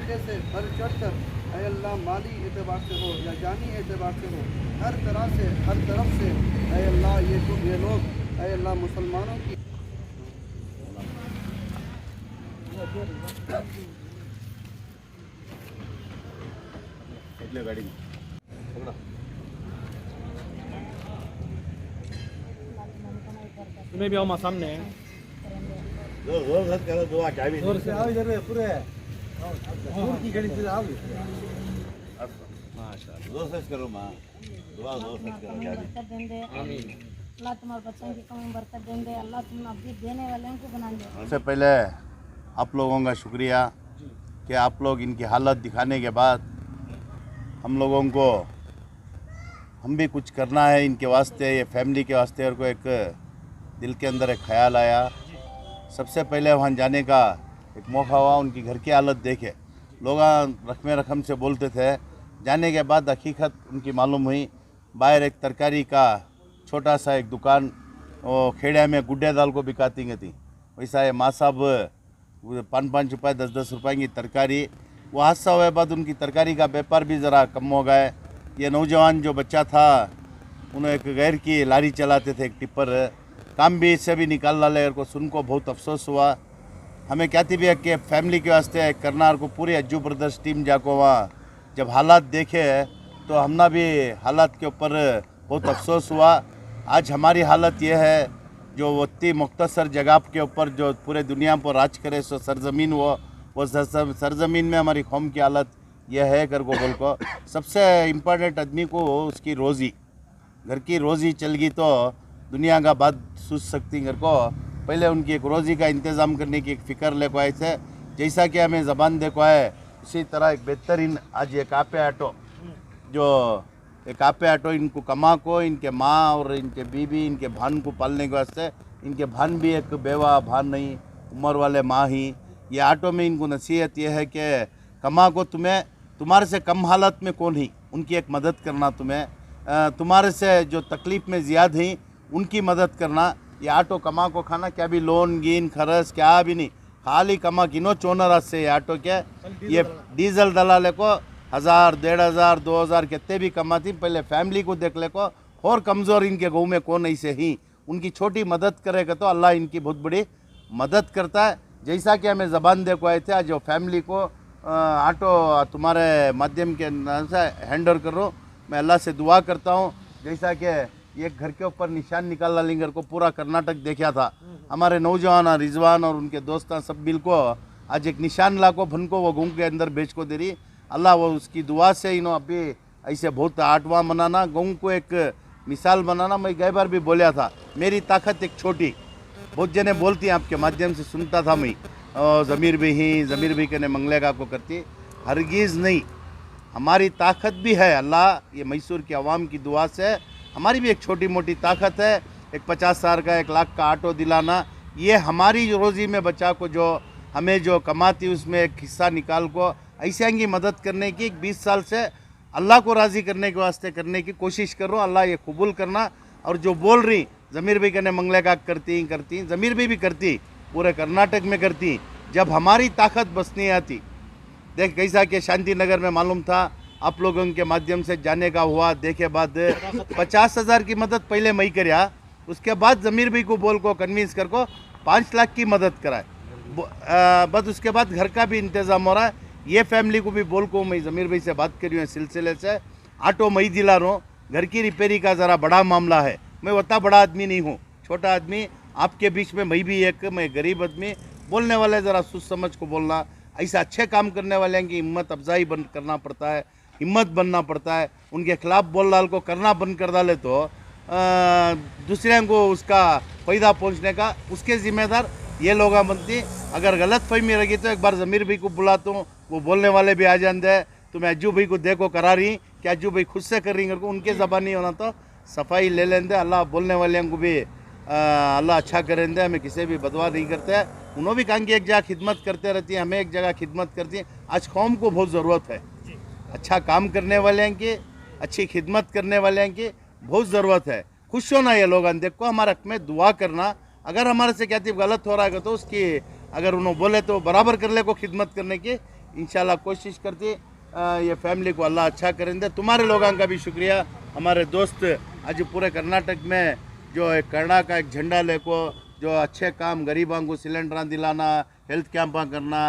तबके से बढ़ चढ़ कर ऐ अल्लाह माली एतबार से हो या जानी एतबार से हो, हर तरह से हर तरफ से ऐ अल्लाह ये लोग ऐ अल्लाह मुसलमानों की गाड़ी तुम्हें भी आओ सामने जोर से आओ इधर पूरे दूर की गाड़ी से आओ माशाल्लाह जोर से करो मां दुआ जोर से करो बरकत देंगे अल्लाह तुम्हारे बच्चों की कमी बरकत देंगे अल्लाह तुम अभी देने वाले को बना दे। सबसे पहले आप लोगों का शुक्रिया कि आप लोग इनकी हालत दिखाने के बाद हम लोगों को हम भी कुछ करना है इनके वास्ते, ये फैमिली के वास्ते, और को एक दिल के अंदर एक ख्याल आया। सबसे पहले वहाँ जाने का एक मौका हुआ, उनकी घर की हालत देखे। लोग रकम रकम से बोलते थे, जाने के बाद हकीकत उनकी मालूम हुई। बाहर एक तरकारी का छोटा सा एक दुकान वो खेड़े में गुड्डे दाल को बिकाती थी, वैसा ये माँ साहब 5-5 रुपये 10-10 रुपये की तरकारी। वो हादसा हुए बाद उनकी तरकारी का व्यापार भी ज़रा कम हो गए। ये नौजवान जो बच्चा था उन्हें एक गैर की लारी चलाते थे, एक टिप्पर, काम भी इससे भी निकाल डाले। और को सुन को बहुत अफसोस हुआ। हमें कहती भी है कि फैमिली के वास्ते करनार को पूरी अज्जू ब्रदर्स टीम जाको वहाँ जब हालात देखे तो हमना भी हालात के ऊपर बहुत अफसोस हुआ। आज हमारी हालत यह है जो वो इतनी मुख्तसर जगह के ऊपर जो पूरे दुनिया पर राज करे सो सरजमीन वो सरजमीन में हमारी कौम की हालत यह है कर को बोल को। सबसे इम्पोर्टेंट आदमी को उसकी रोज़ी, घर की रोज़ी चल गई तो दुनिया का बात सोच सकती घर को। पहले उनकी एक रोज़ी का इंतज़ाम करने की एक फ़िक्र ले को आए थे। जैसा कि हमें ज़बान दे को आए उसी तरह एक बेहतरीन आज एक आपे ऑटो जो एक आपे ऑटो इनको कमा को इनके माँ और इनके बीबी इनके भान को पालने के वास्ते, इनके भान भी एक बेवा भान नहीं उम्र वाले माँ ही। ये ऑटो में इनको नसीहत ये है कि कमा को तुम्हें तुम्हारे से कम हालत में कौन ही उनकी एक मदद करना, तुम्हें तुम्हारे से जो तकलीफ़ में ज़्यादा ही उनकी मदद करना। ये ऑटो कमा को खाना क्या भी लोन गिन खर्च क्या भी नहीं, खाली कमा किनो 14 से ये ऑटो के ये डीजल दलाले को 1000 1500 2000 कितने भी कमाती। पहले फैमिली को देख ले को और कमज़ोर इनके गाँव में कौन ऐसे ही उनकी छोटी मदद करेगा तो अल्लाह इनकी बहुत बड़ी मदद करता है। जैसा कि हमें ज़बान दे को आए थे आज जो फैमिली को ऑटो तुम्हारे माध्यम के नाम से हैंड ओवर करो। मैं अल्लाह से दुआ करता हूँ जैसा कि ये घर के ऊपर निशान निकाल डालेंगे को पूरा कर्नाटक देखा था हमारे नौजवान रिजवान और उनके दोस्त सब मिल को आज एक निशान ला को भन को वो घूम के अंदर बेच को दे रही। अल्लाह वो उसकी दुआ से इन्हों अभी ऐसे बहुत आठवां मनाना गाँव को एक मिसाल बनाना। मैं कई बार भी बोलिया था मेरी ताकत एक छोटी, बहुत जने बोलती हैं आपके माध्यम से सुनता था मैं, ज़मीर भी कहने मंगलेगा को करती, हरगिज़ नहीं। हमारी ताकत भी है अल्लाह ये मैसूर की आवाम की दुआ से हमारी भी एक छोटी मोटी ताकत है। एक 50,000 का 1 लाख का ऑटो दिलाना ये हमारी रोज़ी में बचा को जो हमें जो कमाती उसमें एक हिस्सा निकाल को ऐसे की मदद करने की 20 साल से अल्लाह को राज़ी करने के वास्ते करने की कोशिश कर रहा हूँ। अल्लाह ये कबूल करना। और जो बोल रही ज़मीर भाई कहने मंगलेगा करती ज़मीर भाई भी करती, पूरे कर्नाटक में करती। जब हमारी ताकत बस नहीं आती, देख कैसा कि शांति नगर में मालूम था आप लोगों के माध्यम से जाने का हुआ, देखे बाद 50,000 की मदद पहले मैं कराया, उसके बाद ज़मीर भाई को बोल को कन्विंस कर को 5 लाख की मदद कराए। बस उसके बाद घर का भी इंतज़ाम हो रहा है। ये फैमिली को भी बोल को मैं ज़मीर भाई से बात करी हूँ सिलसिले से ऑटो मैं दिला रहा हूँ। घर की रिपेयरी का ज़रा बड़ा मामला है, मैं उतना बड़ा आदमी नहीं हूँ, छोटा आदमी आपके बीच में मैं भी एक मैं गरीब आदमी। बोलने वाले ज़रा सोच समझ को बोलना, ऐसे अच्छे काम करने वाले की हिम्मत अफजाई बंद करना पड़ता है, हिम्मत बनना पड़ता है। उनके खिलाफ बोल डाल को करना बंद कर डाले तो दूसरे को उसका फ़ायदा पहुंचने का उसके ज़िम्मेदार ये लोग बनती। अगर गलत फहमी रही तो एक बार ज़मीर भाई को बुलाता हूँ, वो बोलने वाले भी आ जाते। तो मैं अज्जू भाई को देखो करा रही कि अज्जू भाई खुद से कर रही को उनके ज़बानी होना तो सफाई ले लेंदे। अल्लाह बोलने वाले को भी अल्लाह अच्छा करेंदे। हमें किसी भी बदवा नहीं करते। उन्होंने भी कहा कि एक जगह खिदमत करते रहती है, हमें एक जगह खिदमत करती है। आज कौम को बहुत ज़रूरत है, अच्छा काम करने वाले की, अच्छी खिदमत करने वाले की बहुत ज़रूरत है। खुश होना ये लोग देखो हमारे हक में दुआ करना। अगर हमारे से क्या गलत हो रहा है तो उसकी अगर उन्होंने बोले तो बराबर कर ले को खिदमत करने की इंशाल्लाह कोशिश करती ये फैमिली को अल्लाह अच्छा करेंगे। तुम्हारे लोगों का भी शुक्रिया, हमारे दोस्त आज पूरे कर्नाटक में जो एक कर्णा का एक झंडा लेको जो अच्छे काम गरीबों को सिलेंडर दिलाना, हेल्थ कैंप करना,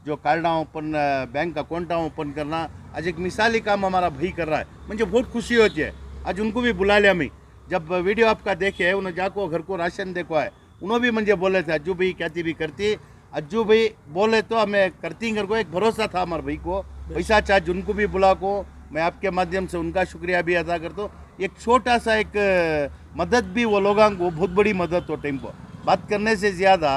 जो कार्डा ओपन बैंक अकाउंट ओपन करना, आज एक मिसाली काम हमारा भाई कर रहा है। मुझे बहुत खुशी होती है। आज उनको भी बुला लिया मैं, जब वीडियो आपका देखे उन्हें जाको घर को राशन देखो है, उन्होंने भी मुझे बोले थे अज्जू भाई कहती भी करती, अज्जू भाई बोले तो हमें करती कर को एक भरोसा था हमारे भाई को, वैसा चाहे उनको भी बुला को मैं आपके माध्यम से उनका शुक्रिया भी अदा करता हूँ। एक छोटा सा एक मदद भी वो लोगों को बहुत बड़ी मदद हो। टाइम पर बात करने से ज़्यादा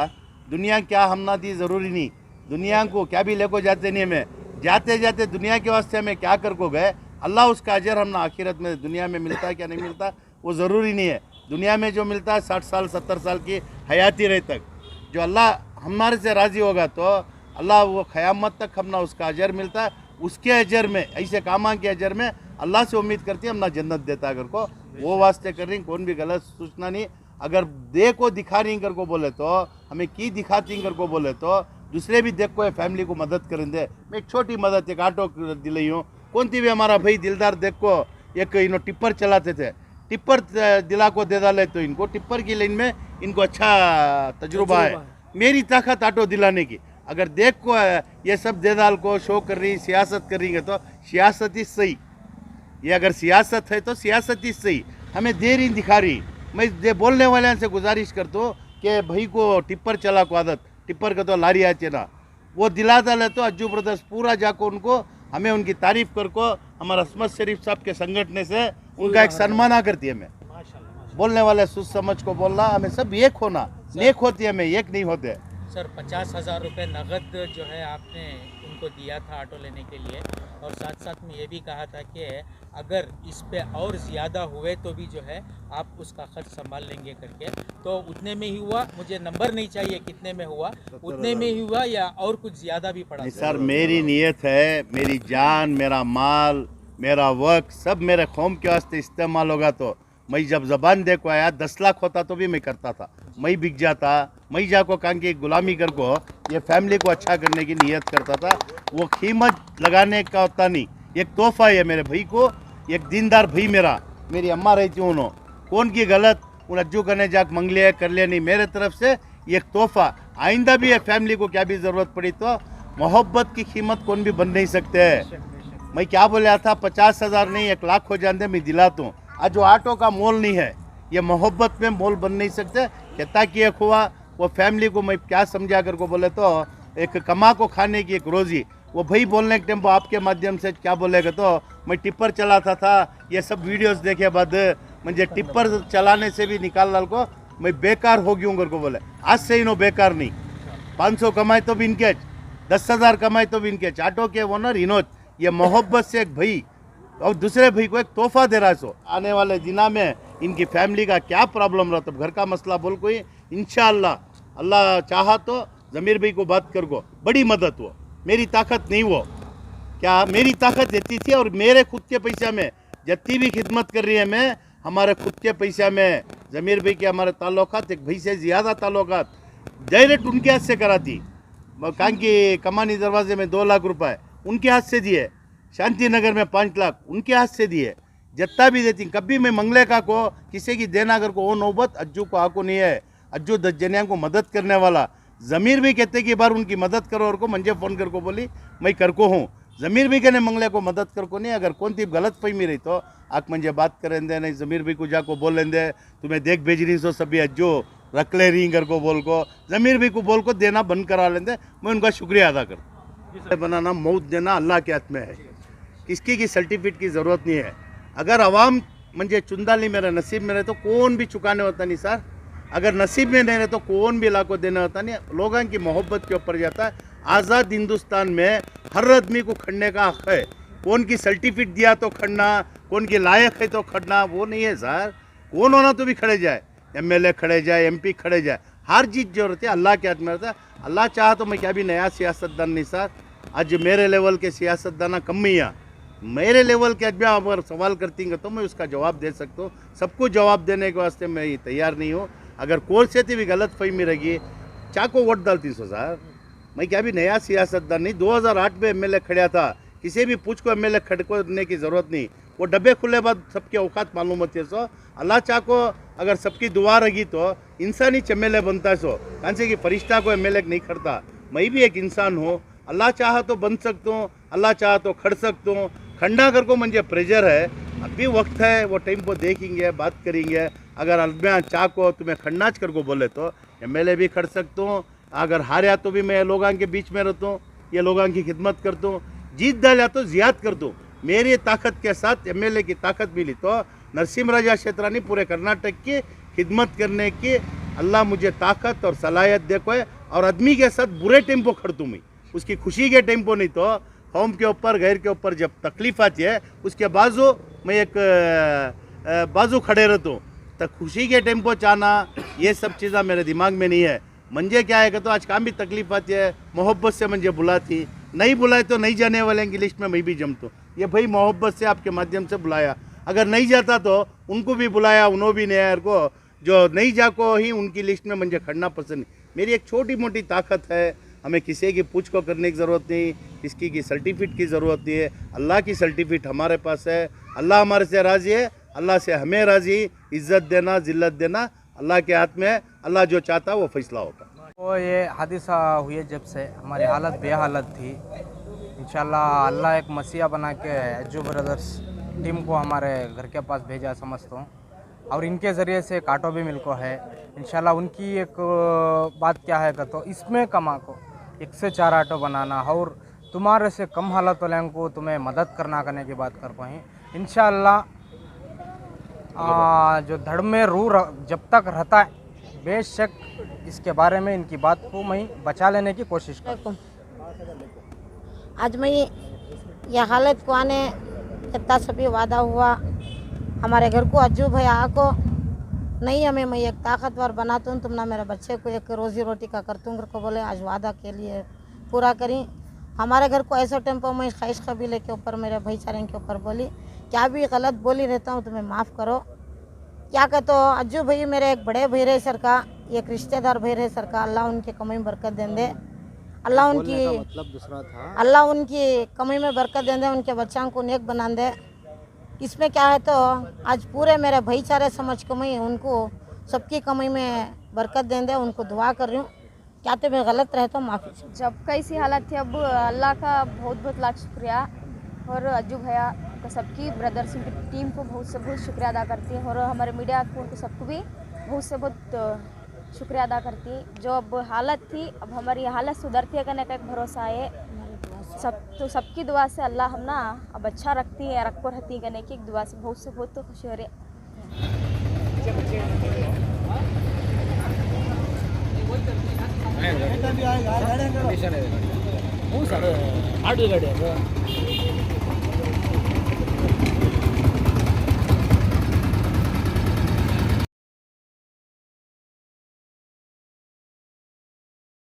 दुनिया क्या हमना दी ज़रूरी नहीं, दुनिया को क्या भी लेको जाते नहीं, हमें जाते जाते दुनिया के वास्ते हमें क्या कर को गए, अल्लाह उसका अजर हमने आखिरत में दुनिया में मिलता है क्या नहीं मिलता वो ज़रूरी नहीं है। दुनिया में जो मिलता है 60 साल 70 साल की हयाती रहे तक, जो अल्लाह हमारे से राज़ी होगा तो अल्लाह वो क़यामत तक हमना उसका अजर मिलता है। उसके अजर में ऐसे कामा के अजर में अल्लाह से उम्मीद करती है हमना जन्नत देता है। अगर को वो वास्ते कर रही, कौन भी गलत सूचना नहीं। अगर देख को दिखा रही कर को बोले तो हमें की दिखाती कर को बोले तो दूसरे भी देख को फैमिली को मदद करेंगे। मैं एक छोटी मदद एक ऑटो दिलाई हूँ, कौन थी भी हमारा भाई दिलदार देख को एक इन्हों टिप्पर चलाते थे, टिप्पर दिला को दे डाले तो इनको टिप्पर की लाइन में इनको अच्छा तजुर्बा है। मेरी ताकत ऑटो दिलाने की, अगर देख को ये सब दे डाल को शो कर रही सियासत कर रही है तो सियासत ही सही, ये अगर सियासत है तो सियासत ही सही, हमें देर ही दिखा रही। मैं बोलने वाले से गुजारिश करता हूँ कि भाई को टिप्पर चला को आदत, टिप्पर का तो लारी आचे ना, वो दिला डाले तो अज्जू ब्रदर्स पूरा जाको उनको हमें उनकी तारीफ कर को हमारा असमत शरीफ साहब के संगठन से उनका एक सम्मान करती है। हमें बोलने वाले सोच समझ को बोलना, हमें सब एक होना, नेक होती है, हमें एक नहीं होते। सर 50,000 रुपये नगद जो है आपने उनको दिया था ऑटो लेने के लिए, और साथ साथ में ये भी कहा था कि अगर इस पे और ज़्यादा हुए तो भी जो है आप उसका खर्च संभाल लेंगे करके, तो उतने में ही हुआ? मुझे नंबर नहीं चाहिए कितने में हुआ, उतने में ही हुआ या और कुछ ज़्यादा भी पड़ा? सर मेरी नीयत है, मेरी जान, मेरा माल, मेरा वक्त सब मेरे कौम के वास्ते इस्तेमाल होगा तो मैं जब ज़बान देखो आया 10 लाख होता तो भी मैं करता था, मैं बिक जाता, मैं जाको कान की गुलामी कर को ये फैमिली को अच्छा करने की नीयत करता था। वो कीमत लगाने का होता नहीं, एक तोहफा है मेरे भाई को, एक दीनदार भाई मेरा, मेरी अम्मा रहती हूँ उन्होंने कौन की गलत उन अज्जू करने जाक मंग लिया कर लिया नहीं, मेरे तरफ से एक तोहफा। आइंदा भी ये फैमिली को क्या भी ज़रूरत पड़ी तो मोहब्बत की कीमत कौन भी बन नहीं सकते है। मैं क्या बोला था 50,000 नहीं 1 लाख हो जाते मैं दिलाता हूँ। आज जो ऑटो का मोल नहीं है, ये मोहब्बत में मोल बन नहीं सकते। कहता कि एक हुआ वो फैमिली को मैं क्या समझा कर को बोले तो एक कमा को खाने की एक रोज़ी, वो भाई बोलने के टेम्पो आपके माध्यम से क्या बोलेगा तो मैं टिप्पर चलाता था, ये सब वीडियोस देखे बाद मुझे टिप्पर चलाने से भी निकाल डाल को मैं बेकार हो गई हूँ कर को बोले। आज से इन्हों बेकार नहीं, 500 कमाए तो भी इनके, 10,000 कमाए तो भी इनके, ऑटो के ओनर इनोज, ये मोहब्बत से एक भाई और दूसरे भाई को एक तोहफा दे रहा है। सो आने वाले दिना में इनकी फैमिली का क्या प्रॉब्लम रहा तो घर का मसला बोल कोई इंशाअल्लाह अल्लाह चाहा तो ज़मीर भाई को बात कर को बड़ी मदद हो। मेरी ताकत नहीं वो, क्या मेरी ताकत देती थी और मेरे खुद के पैसा में जितनी भी खिदमत कर रही है मैं, हमारे खुद के पैसा में ज़मीर भाई के हमारे ताल्लुकात एक भाई से ज़्यादा ताल्लुकात डायरेक्ट उनके हाथ से कराती। कहाँ की कमानी दरवाजे में 2 लाख रुपए उनके हाथ से दिए, शांति नगर में 5 लाख उनके हाथ से दिए, जितना भी देती। कभी मैं मंगले का को किसी की देना अगर को वो नौबत अज्जू को आको नहीं है। अज्जू 10 जनिया को मदद करने वाला, ज़मीर भी कहते कि बार उनकी मदद करो और को मंजे फ़ोन कर को बोली मैं कर को हूँ। ज़मीर भी कहने मंगले को मदद कर को नहीं, अगर कौन सी गलत फहमी रही तो आक मंजे बात करें दे, नहीं ज़मीर भी को जाको बोल लेंदे तुम्हें देख भेज रही सो सभी अज्जू रख ले रही कर को बोल को, ज़मीर भी को बोल को देना बंद करा लेंदे। मैं उनका शुक्रिया अदा कर। बनाना मौत देना अल्लाह के हाथ में है, किसकी की सर्टिफिकेट की ज़रूरत नहीं है। अगर अवाम मंजे चुंदाली मेरे नसीब में रहे तो कौन भी चुकाने होता नहीं सर, अगर नसीब में नहीं रहे तो कौन भी लाको देना होता नहीं। लोगों की मोहब्बत के ऊपर जाता है। आज़ाद हिंदुस्तान में हर आदमी को खड़ने का हक है, कौन की सर्टिफिकेट दिया तो खड़ना, कौन की लायक है तो खड़ना वो नहीं है सर। कौन होना तो भी खड़े जाए, MLA खड़े जाए, MP खड़े जाए, हर चीज़ जो रहती है अल्लाह के हाथ में रहता है। अल्लाह चाहा तो मैं क्या भी नया सियासतदान नहीं सर, आज मेरे लेवल के सियासतदाना कम ही है, मेरे लेवल के अजबा अगर सवाल करती हैं तो मैं उसका जवाब दे सकता हूँ। सबको जवाब देने के वास्ते मैं तैयार नहीं हूँ। अगर कोई से भी गलत फहमी रहेगी चाको वोट डालती सो सर, मैं क्या भी नया सियासतदान नहीं, 2008 में एमएलए खड़ा था, किसी भी पूछ को एमएलए खड़कोने की ज़रूरत नहीं, वो डब्बे खुले बाद सबके औकात मालूम होती है। सो अल्लाह चाह को अगर सबकी दुआ रही तो इंसानी एमएलए बनता है। सो कौन से कि फरिश्ता को एमएलए नहीं खड़ता, मैं भी एक इंसान हूँ, अल्लाह चाह तो बन सकता हूँ, अल्लाह चाह तो खड़ सकता हूँ। खंडा कर को मुझे प्रेशर है, अभी वक्त है, वो टाइम को देखेंगे, बात करेंगे। अगर अल्लाह चाह को तुम्हें खंडाच कर को बोले तो एमएलए भी खड़ सकता हूँ, अगर हारा तो भी मैं लोगों के बीच में रहता हूँ, ये लोगों की खिदमत करता हूँ, जीत डाला तो जियाद करता हूँ। मेरी ताकत के साथ एमएलए की ताकत मिली तो नरसिंहराजा क्षेत्रानी पूरे कर्नाटक की खिदमत करने की अल्लाह मुझे ताकत और सलाहियत देखो है। और आदमी के साथ बुरे टाइम को खड़तू मैं, उसकी खुशी के टाइम को नहीं, तो कौम के ऊपर गैर के ऊपर जब तकलीफ आती है उसके बाजू मैं एक बाजू खड़े रहता हूँ। तो खुशी के टाइम को चाहना ये सब चीज़ें मेरे दिमाग में नहीं है। मंजे क्या है कि तो आज काम भी तकलीफ आती है, मोहब्बत से मुझे बुलाती, नहीं बुलाए तो नहीं जाने वाले की लिस्ट में मैं भी जमता हूँ। ये भाई मोहब्बत से आपके माध्यम से बुलाया, अगर नहीं जाता तो उनको भी बुलाया, उन्होंने भी न्याय को जो नहीं जा को ही उनकी लिस्ट में मुझे खड़ना पसंद नहीं। मेरी एक छोटी मोटी ताकत है, हमें किसी की पूछ को करने की ज़रूरत नहीं, किसी की सर्टिफिकेट की ज़रूरत नहीं है। अल्लाह की सर्टिफिकेट हमारे पास है, अल्लाह हमारे से राज़ी है, अल्लाह से हमें राज़ी। इज़्ज़त देना जिल्लत देना अल्लाह के हाथ में है, अल्लाह जो चाहता वो फैसला होगा। तो ये हादिसा हुई जब से हमारी हालत बेहालत थी, इंशाल्लाह अल्लाह एक मसीहा बना के अज्जू ब्रदर्स टीम को हमारे घर के पास भेजा समझता हूँ, और इनके ज़रिए से एक ऑटो भी मिल को है। इंशाल्लाह उनकी एक बात क्या है कि तो इसमें कमा को 1 से 4 ऑटो बनाना और तुम्हारे से कम हालत वाले को तुम्हें मदद करने की बात कर पाए। इंशाल्लाह जो धड़ में रूह जब तक रहता है, बेशक इसके बारे में इनकी बात को मैं बचा लेने की कोशिश करूँ। आज मैं ये हालत को आने इतना सभी वादा हुआ हमारे घर को अज्जू भैया आको नहीं, हमें मैं एक ताकतवर बनाता हूँ, तुम ना मेरे बच्चे को एक रोज़ी रोटी का करतूँ घर को बोले आज वादा के लिए पूरा करी। हमारे घर को ऐसा टेम्पो मैं ख्वाहिश कबीले के ऊपर मेरे भाईचारे के ऊपर बोली, क्या भी गलत बोली रहता हूँ तुम्हें माफ़ करो। क्या कहते हो अज्जू भाई मेरे एक बड़े भाई रहे सर का, एक रिश्तेदार भाई रहे सर का, अल्लाह उनके कमाई में बरकत दें दे, अल्लाह उनकी मतलब दूसरा था, अल्लाह उनकी कमाई में बरकत दें दे, उनके बच्चों को नेक बना दे। इसमें क्या है तो आज पूरे मेरे भाईचारे समझ को मैं उनको सबकी कमाई में बरकत दें दे, उनको दुआ कर रही हूँ। क्या तो मैं गलत रहे तो माफ़ी। जब कैसी हालत थी, अब अल्लाह का बहुत बहुत लाख शुक्रिया, और अज्जू भैया का सबकी ब्रदर्स की टीम को बहुत से बहुत शुक्रिया अदा करती है, और हमारे मीडिया को सबको भी बहुत से बहुत शुक्रिया अदा करती है। जो अब हालत थी, अब हमारी हालत सुधरती है करने का एक भरोसा है तो सबकी दुआ से अल्लाह हम ना अब अच्छा रखती है, रख को रहती करने की एक दुआ से बहुत तो खुशी हो रही है। हूँ सर, आठ गाड़ी है।